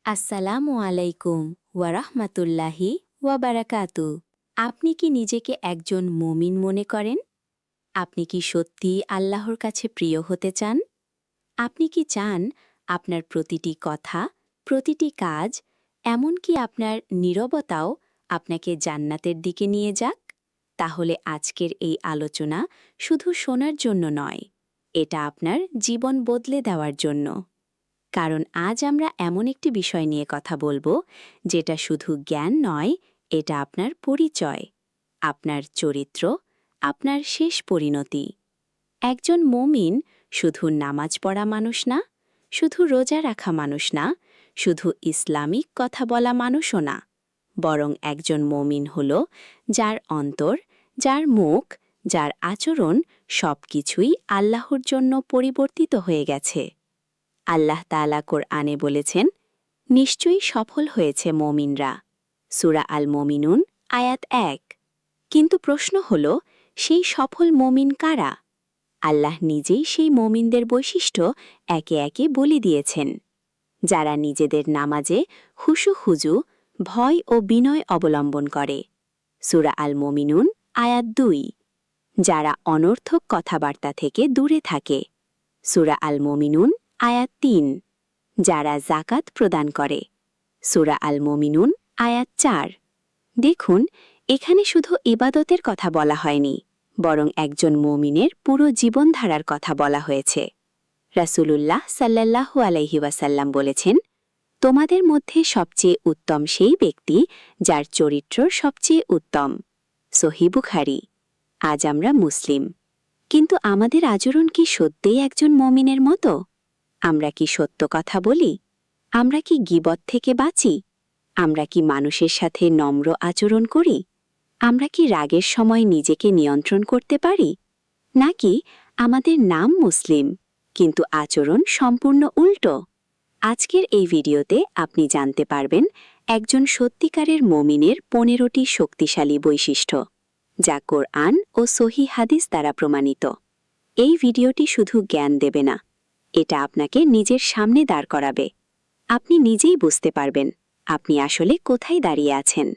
আসসালামু আলাইকুম ওয়ারাহমাতুল্লাহি ওয়াবারাকাতু। আপনি কি নিজেকে একজন মুমিন মনে করেন? আপনি কি সত্যিই আল্লাহর কাছে প্রিয় হতে চান? আপনি কি চান আপনার প্রতিটি কথা, প্রতিটি কাজ, এমনকি আপনার নীরবতাও আপনাকে জান্নাতের দিকে নিয়ে যাক? তাহলে আজকের এই আলোচনা শুধু শোনার জন্য নয়, এটা আপনার জীবন বদলে দেওয়ার জন্য। কারণ আজ আমরা এমন একটি বিষয় নিয়ে কথা বলবো যেটা শুধু জ্ঞান নয়, এটা আপনার পরিচয়, আপনার চরিত্র, আপনার শেষ পরিণতি। একজন মুমিন শুধু নামাজ পড়া মানুষ না, শুধু রোজা রাখা মানুষ না, শুধু ইসলামিক কথা বলা মানুষও না, বরং একজন মুমিন হল যার অন্তর, যার মুখ, যার আচরণ সবকিছুই আল্লাহর জন্য পরিবর্তিত হয়ে গেছে। আল্লাহ তাআলা কোরআনে বলেছেন, নিশ্চয়ই সফল হয়েছে মুমিনরা। সূরা আল মুমিনুন আয়াত ১। কিন্তু প্রশ্ন হল, সেই সফল মুমিন কারা? আল্লাহ নিজেই সেই মুমিনদের বৈশিষ্ট্য একে একে বলে দিয়েছেন। যারা নিজেদের নামাজে হুজু, ভয় ও বিনয় অবলম্বন করে। সূরা আল মুমিনুন আয়াত ২। যারা অনর্থক কথাবার্তা থেকে দূরে থাকে। সূরা আল মুমিনুন আয়াত ৩। যারা যাকাত প্রদান করে। সূরা আল মুমিনুন আয়াত ৪। দেখুন, এখানে শুধু ইবাদতের কথা বলা হয়নি, বরং একজন মুমিনের পুরো জীবনধারার কথা বলা হয়েছে। রাসূলুল্লাহ সাল্লাল্লাহু আলাইহি ওয়াসাল্লাম বলেছেন, তোমাদের মধ্যে সবচেয়ে উত্তম সেই ব্যক্তি যার চরিত্র সবচেয়ে উত্তম। সহিহ বুখারী। আজ আমরা মুসলিম, কিন্তু আমাদের আচরণ কি সত্যিই একজন মুমিনের মতো? আমরা কি সত্য কথা বলি? আমরা কি গীবত থেকে বাঁচি? আমরা কি মানুষের সাথে নম্র আচরণ করি? আমরা কি রাগের সময় নিজেকে নিয়ন্ত্রণ করতে পারি? নাকি আমাদের নাম মুসলিম, কিন্তু আচরণ সম্পূর্ণ উল্টো? আজকের এই ভিডিওতে আপনি জানতে পারবেন একজন সত্যিকারের মুমিনের ১৫টি শক্তিশালী বৈশিষ্ট্য, যা কোরআন ও সহিহ হাদিস দ্বারা প্রমাণিত। এই ভিডিওটি শুধু জ্ঞান দেবে না, এটা আপনাকে নিজের সামনে দাঁড় করাবে। আপনি নিজেই বুঝতে পারবেন আপনি আসলে কোথায় দাঁড়িয়ে আছেন।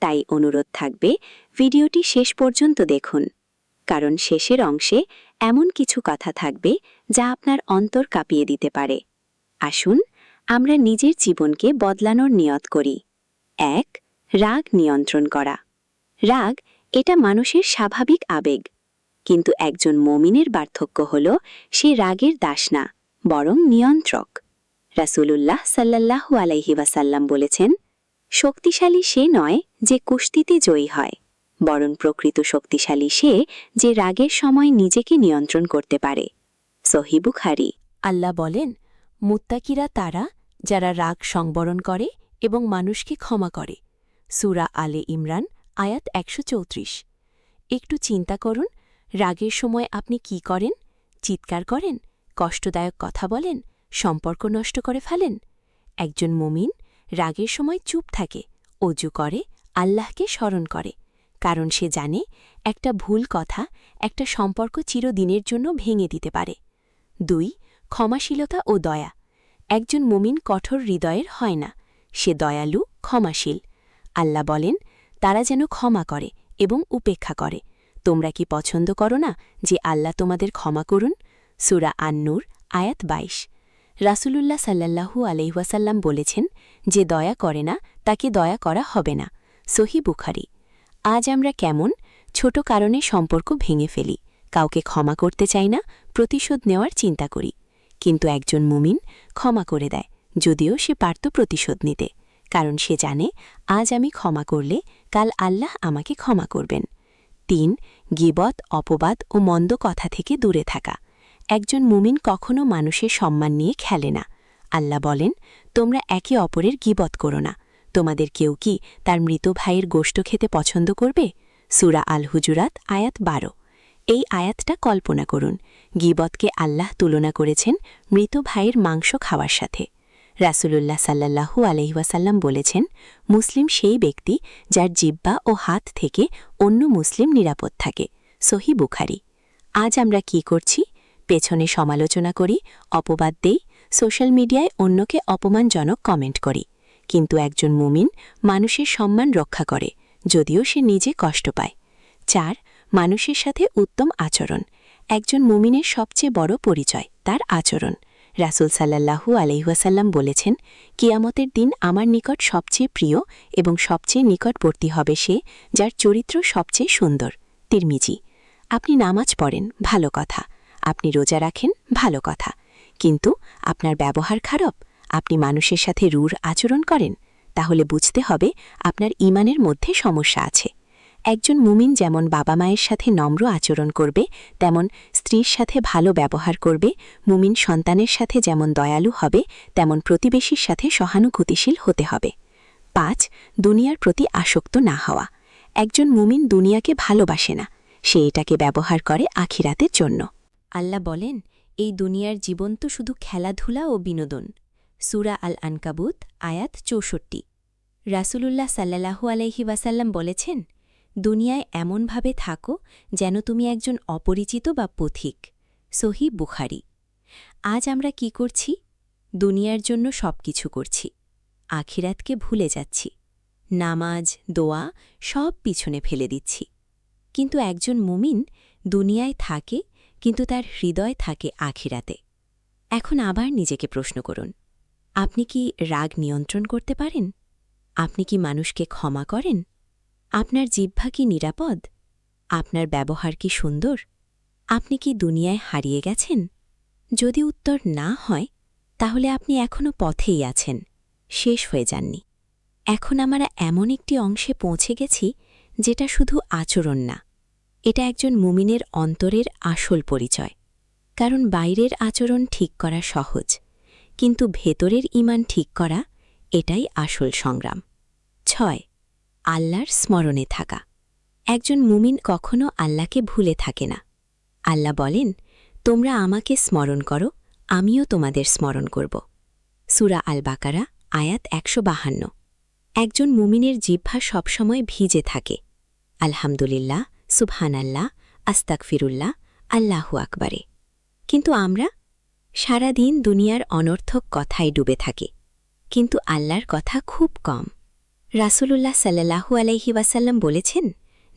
তাই অনুরোধ থাকবে, ভিডিওটি শেষ পর্যন্ত দেখুন, কারণ শেষের অংশে এমন কিছু কথা থাকবে যা আপনার অন্তর কাঁপিয়ে দিতে পারে। আসুন আমরা নিজের জীবনকে বদলানোর নিয়ত করি। ১. রাগ নিয়ন্ত্রণ করা। রাগ, এটা মানুষের স্বাভাবিক আবেগ, কিন্তু একজন মুমিনের পার্থক্য হল সে রাগের দাস না, বরং নিয়ন্ত্রক। রাসূলুল্লাহ সাল্লাল্লাহু আলাইহি ওয়াসাল্লাম বলেছেন, শক্তিশালী সে নয় যে কুস্তিতে জয়ী হয়, বরং প্রকৃত শক্তিশালী সে যে রাগের সময় নিজেকে নিয়ন্ত্রণ করতে পারে। সহিহ বুখারী। আল্লাহ বলেন, মুত্তাকিরা তারা যারা রাগ সংবরণ করে এবং মানুষকে ক্ষমা করে। সূরা আলে ইমরান আয়াত ১৩৪। একটু চিন্তা করুন, রাগের সময় আপনি কি করেন? চিৎকার করেন, কষ্টদায়ক কথা বলেন, সম্পর্ক নষ্ট করে ফেলেন। একজন মুমিন রাগের সময় চুপ থাকে, অজু করে, আল্লাহকে স্মরণ করে, কারণ সে জানে একটা ভুল কথা একটা সম্পর্ক চিরদিনের জন্য ভেঙে দিতে পারে। ২. ক্ষমাশীলতা ও দয়া। একজন মুমিন কঠোর হৃদয়ের হয় না, সে দয়ালু, ক্ষমাশীল। আল্লাহ বলেন, তারা যেন ক্ষমা করে এবং উপেক্ষা করে। তোমরা কি পছন্দ করো না যে আল্লাহ তোমাদের ক্ষমা করুন? সূরা আন-নূর আয়াত ২২। রাসূলুল্লাহ সাল্লাল্লাহু আলাইহি ওয়াসাল্লাম বলেছেন, যে দয়া করে না তাকে দয়া করা হবে না। সহিহ বুখারী। আজ আমরা কেমন ছোট কারণে সম্পর্ক ভেঙে ফেলি, কাউকে ক্ষমা করতে চাই না, প্রতিশোধ নেওয়ার চিন্তা করি। কিন্তু একজন মুমিন ক্ষমা করে দেয়, যদিও সে পারত প্রতিশোধ নিতে, কারণ সে জানে আজ আমি ক্ষমা করলে কাল আল্লাহ আমাকে ক্ষমা করবেন। ৩. গীবত, অপবাদ ও মন্দ কথা থেকে দূরে থাকা। একজন মুমিন কখনো মানুষের সম্মান নিয়ে খেলে না। আল্লাহ বলেন, তোমরা একে অপরের গীবত করো না। তোমাদের কেউ কি তার মৃত ভাইয়ের গোশত খেতে পছন্দ করবে? সূরা আল হুজুরাত আয়াত ১২। এই আয়াতটা কল্পনা করুন, গীবতকে আল্লাহ তুলনা করেছেন মৃত ভাইয়ের মাংস খাওয়ার সাথে। রাসূলুল্লাহ সাল্লাল্লাহু আলাইহি ওয়াসাল্লাম বলেছেন, মুসলিম সেই ব্যক্তি যার জিহ্বা ও হাত থেকে অন্য মুসলিম নিরাপদ থাকে। সহিহ বুখারী। আজ আমরা কি করছি? পেছনে সমালোচনা করি, অপবাদ দেই, সোশ্যাল মিডিয়ায় অন্যকে অপমানজনক কমেন্ট করি, কিন্তু একজন মুমিন মানুষের সম্মান রক্ষা করে, যদিও সে নিজে কষ্ট পায়। 4. মানুষের সাথে উত্তম আচরণ। একজন মুমিনের সবচেয়ে বড় পরিচয় তার আচরণ। রাসূল সাল্লাল্লাহু আলাইহি ওয়াসাল্লাম বলেছেন, কিয়ামতের দিন আমার নিকট সবচেয়ে প্রিয় এবং সবচেয়ে নিকটবর্তী হবে সে, যার চরিত্র সবচেয়ে সুন্দর। তিরমিজি। আপনি নামাজ পড়েন, ভালো কথা। আপনি রোজা রাখেন, ভালো কথা। কিন্তু আপনার ব্যবহার খারাপ, আপনি মানুষের সাথে রূঢ় আচরণ করেন, তাহলে বুঝতে হবে আপনার ঈমানের মধ্যে সমস্যা আছে। একজন মুমিন যেমন বাবা মায়ের সাথে নম্র আচরণ করবে, তেমন স্ত্রীর সাথে ভালো ব্যবহার করবে। মুমিন সন্তানের সাথে যেমন দয়ালু হবে, তেমন প্রতিবেশীর সাথে সহানুভূতিশীল হতে হবে। 5. দুনিয়ার প্রতি আসক্ত না হওয়া। একজন মুমিন দুনিয়াকে ভালোবাসে না, সে এটাকে ব্যবহার করে আখিরাতের জন্য। আল্লাহ বলেন, এই দুনিয়ার জীবন তো শুধু খেলাধুলা ও বিনোদন। সূরা আল আনকাবুত আয়াত 64। রাসূলুল্লাহ সাল্লাল্লাহু আলাইহি ওয়াসাল্লাম বলেছেন, দুনিয়ায় এমনভাবে থাকো যেন তুমি একজন অপরিচিত বা পথিক। সহিহ বুখারী। আজ আমরা কি করছি? দুনিয়ার জন্য সবকিছু করছি, আখিরাতকে ভুলে যাচ্ছি। নামাজ, দোয়া সব পিছনে ফেলে দিচ্ছি। কিন্তু একজন মুমিন দুনিয়ায় থাকে, কিন্তু তার হৃদয় থাকে আখিরাতে। এখন আবার নিজেকে প্রশ্ন করুন, আপনি কি রাগ নিয়ন্ত্রণ করতে পারেন? আপনি কি মানুষকে ক্ষমা করেন? আপনার জিহ্বা কি নিরাপদ? আপনার ব্যবহার কি সুন্দর? আপনি কি দুনিয়ায় হারিয়ে গেছেন? যদি উত্তর না হয়, তাহলে আপনি এখনও পথেই আছেন, শেষ হয়ে যাননি। এখন আমরা এমন একটি অংশে পৌঁছে গেছি যেটা শুধু আচরণ না, এটা একজন মুমিনের অন্তরের আসল পরিচয়। কারণ বাইরের আচরণ ঠিক করা সহজ, কিন্তু ভেতরের ঈমান ঠিক করা, এটাই আসল সংগ্রাম। 6. আল্লাহর স্মরণে থাকা। একজন মুমিন কখনো আল্লাহকে ভুলে থাকে না। আল্লাহ বলেন, তোমরা আমাকে স্মরণ করো, আমিও তোমাদের স্মরণ করব। সূরা আল বাকারা আয়াত 152। একজন মুমিনের জিহ্বা সবসময় ভিজে থাকে, আলহামদুলিল্লাহ, সুবহানাল্লাহ, আস্তাগফিরুল্লাহ, আল্লাহু আকবারে। কিন্তু আমরা সারাদিন দুনিয়ার অনর্থক কথায় ডুবে থাকি, কিন্তু আল্লাহর কথা খুব কম। রাসূলুল্লাহ সাল্লাল্লাহু আলাইহি ওয়াসাল্লাম বলেছেন,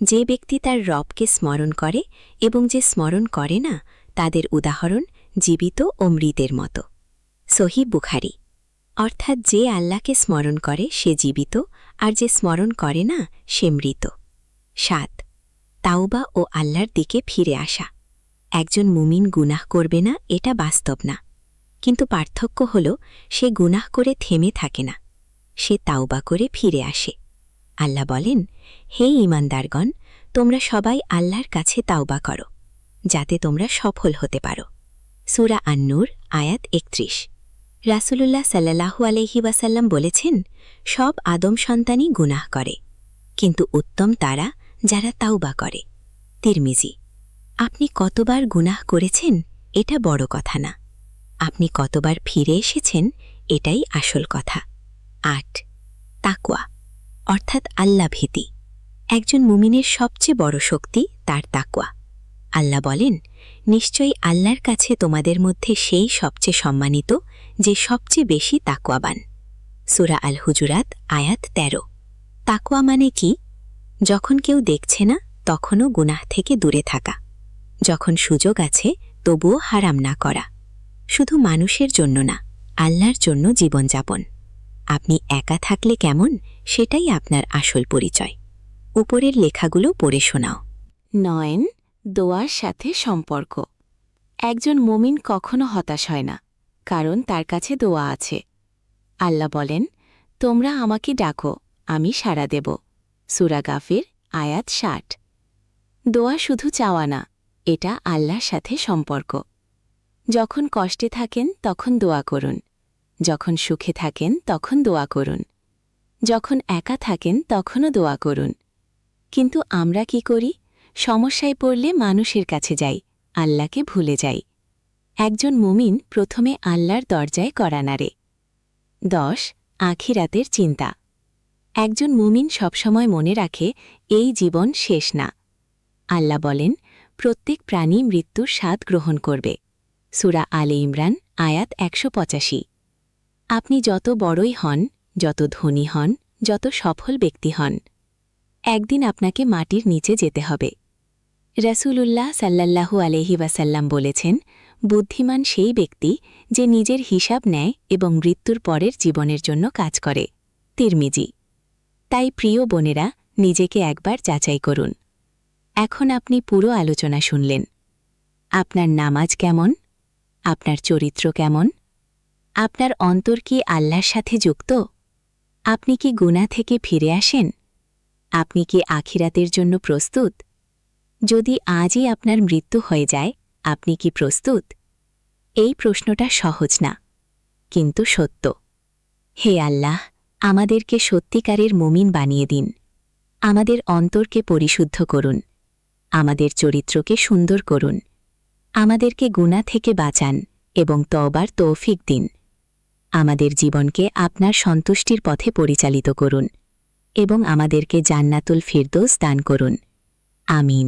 যে ব্যক্তি তার রবকে স্মরণ করে এবং যে স্মরণ করে না, তাদের উদাহরণ জীবিত ও মৃতের মতো। সহিহ বুখারী। অর্থাৎ যে আল্লাহকে স্মরণ করে সে জীবিত, আর যে স্মরণ করে না সে মৃত। 7. তাওবা ও আল্লাহর দিকে ফিরে আসা। একজন মুমিন গুনাহ করবে না, এটা বাস্তব না, কিন্তু পার্থক্য হল সে গুনাহ করে থেমে থাকে না, সে তাওবা করে ফিরে আসে। আল্লাহ বলেন, হে ঈমানদারগণ, তোমরা সবাই আল্লাহর কাছে তাওবা করো, যাতে তোমরা সফল হতে পারো। সূরা আন-নূর আয়াত 31। রাসূলুল্লাহ সাল্লাল্লাহু আলাইহি ওয়াসাল্লাম বলেছেন, সব আদম সন্তানই গুনাহ করে, কিন্তু উত্তম তারা যারা তাওবা করে। তিরমিজি। আপনি কতবার গুনাহ করেছেন এটা বড় কথা না, আপনি কতবার ফিরে এসেছেন এটাই আসল কথা। 8. তাকওয়া অর্থাৎ আল্লাহ ভীতি। একজন মুমিনের সবচেয়ে বড় শক্তি তার তাকওয়া। আল্লাহ বলেন, নিশ্চয়ই আল্লাহর কাছে তোমাদের মধ্যে সেই সবচেয়ে সম্মানিত যে সবচেয়ে বেশি তাকওয়াবান। সূরা আল হুজুরাত আয়াত 13। তাকওয়া মানে কি? যখন কেউ দেখছে না তখনও গুনাহ থেকে দূরে থাকা, যখন সুযোগ আছে তবুও হারাম না করা, শুধু মানুষের জন্য না, আল্লাহর জন্য জীবনযাপন। আপনি একা থাকলে কেমন, সেটাই আপনার আসল পরিচয়। উপরের লেখাগুলো পড়ে শোনাও। 9. দোয়ার সাথে সম্পর্ক। একজন মুমিন কখনো হতাশ হয় না, কারণ তার কাছে দোয়া আছে। আল্লাহ বলেন, তোমরা আমাকে ডাকো, আমি সাড়া দেব। সূরা গাফির আয়াত 60। দোয়া শুধু চাওয়া না, এটা আল্লাহর সাথে সম্পর্ক। যখন কষ্টে থাকেন তখন দোয়া করুন, যখন সুখে থাকেন তখন দোয়া করুন, যখন একা থাকেন তখনও দোয়া করুন। কিন্তু আমরা কি করি? সমস্যায় পড়লে মানুষের কাছে যাই, আল্লাহকে ভুলে যাই। একজন মুমিন প্রথমে আল্লাহর দরজায় কড়া নাড়ে। 10. আখিরাতের চিন্তা। একজন মুমিন সবসময় মনে রাখে এই জীবন শেষ না। আল্লাহ বলেন, প্রত্যেক প্রাণী মৃত্যুর স্বাদ গ্রহণ করবে। সূরা আলে ইমরান আয়াত ১৮৫ আপনি যত বড়ই হন, যত ধনী হন, যত সফল ব্যক্তি হন, একদিন আপনাকে মাটির নিচে যেতে হবে। রাসূলুল্লাহ সাল্লাল্লাহু আলাইহি ওয়াসাল্লাম বলেছেন, বুদ্ধিমান সেই ব্যক্তি যে নিজের হিসাব নেয় এবং মৃত্যুর পরের জীবনের জন্য কাজ করে। তিরমিজি। তাই প্রিয় বোনেরা, নিজেকে একবার যাচাই করুন। এখন আপনি পুরো আলোচনা শুনলেন। আপনার নামাজ কেমন? আপনার চরিত্র কেমন? আপনার অন্তর কি আল্লাহর সাথে যুক্ত? আপনি কি গুনাহ থেকে ফিরে আসেন? আপনি কি আখিরাতের জন্য প্রস্তুত? যদি আজই আপনার মৃত্যু হয়ে যায়, আপনি কি প্রস্তুত? এই প্রশ্নটা সহজ না, কিন্তু সত্য। হে আল্লাহ, আমাদেরকে সত্যিকারের মুমিন বানিয়ে দিন। আমাদের অন্তরকে পরিশুদ্ধ করুন, আমাদের চরিত্রকে সুন্দর করুন, আমাদেরকে গুনাহ থেকে বাঁচান এবং তওবার তৌফিক দিন। আমাদের জীবনকে আপনার সন্তুষ্টির পথে পরিচালিত করুন এবং আমাদেরকে জান্নাতুল ফিরদৌস দান করুন। আমিন।